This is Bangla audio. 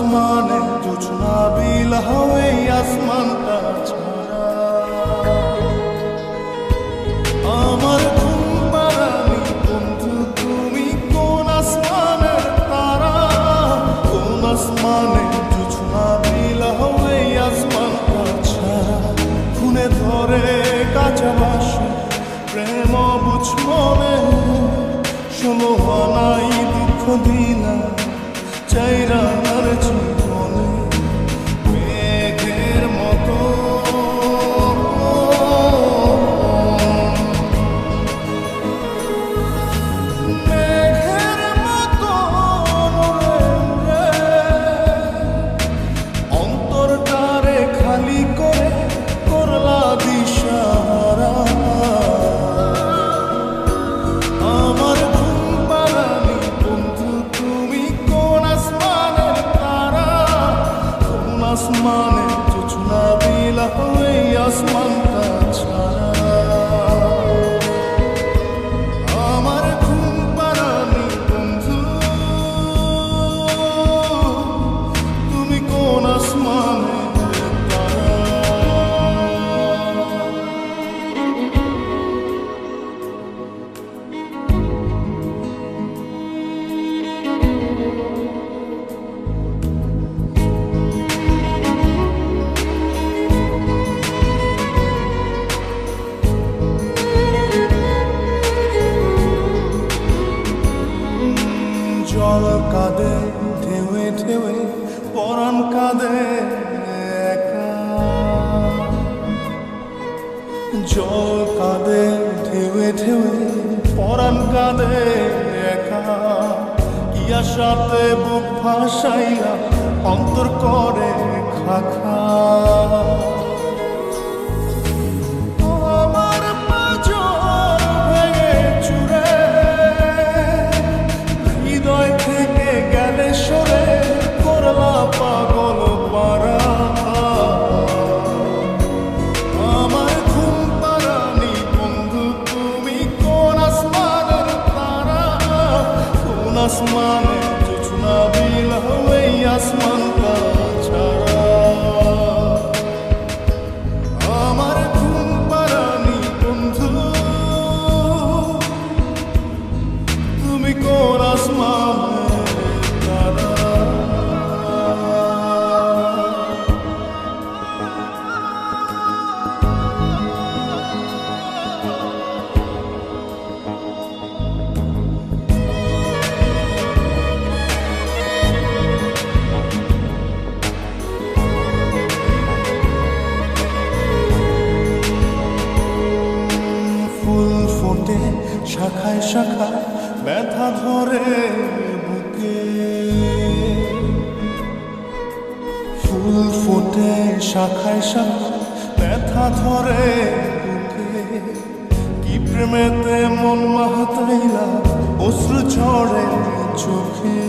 আসমানে জোছনা বিলা হয়ে আসমানটা ছাড়া আমার ঘুম পাড়ানি বন্ধু তুমি কোন আসমানের তারা কোন আসমানে জোছনা বিলা হয়ে আসমানটা ছাড়া খুনে ধরে কাঁচা বাসে প্রেম বুঝ মনে শোনো হানাই দুঃখ দিনা চাইরা আর জীবনে মেঘের মতো মেঘের মতো অন্তরটারে খালি করে করলা দিশাহারা আমার ঘুম পাড়ানি বন্ধু তুমি কোন আসমানের তারা কোন আসমানে জোছনা বিলা হয়ে আসমানটা ছাড়া আমার ঘুম পাড়ানি বন্ধু তুমি কোন আসমানের তারা জল কাঁদে ঢেউে ঢেউে পরাণ কাঁদে একা জল কাঁদে ঢেউে ঢেউে পরাণ কাঁদে একা কি আশাতে বুক ভাসাইয়া অন্তর করে খাখা আমার পাঁজর ভেঙে চুরে হৃদয় থেকে গেলে সরে করলা পাগল পারা আমার ঘুম পাড়ানি বন্ধু তুমি কোন আসমানের তারা কোন আসমানে জোছনা বিলা হয়ে আসমানটা ছাড়া আমার ঘুম পাড়ানি বন্ধু তুমি কোন আসমানের তারা ফুল ফোটে শাখায় শাখায় ব্যথা ধরে বুকে ফুল ফোটে শাখায় শাখায় ব্যথা ধরে বুকে কি প্রেমেতে মন মাহাতাইলা অশ্রু ঝরে চোখে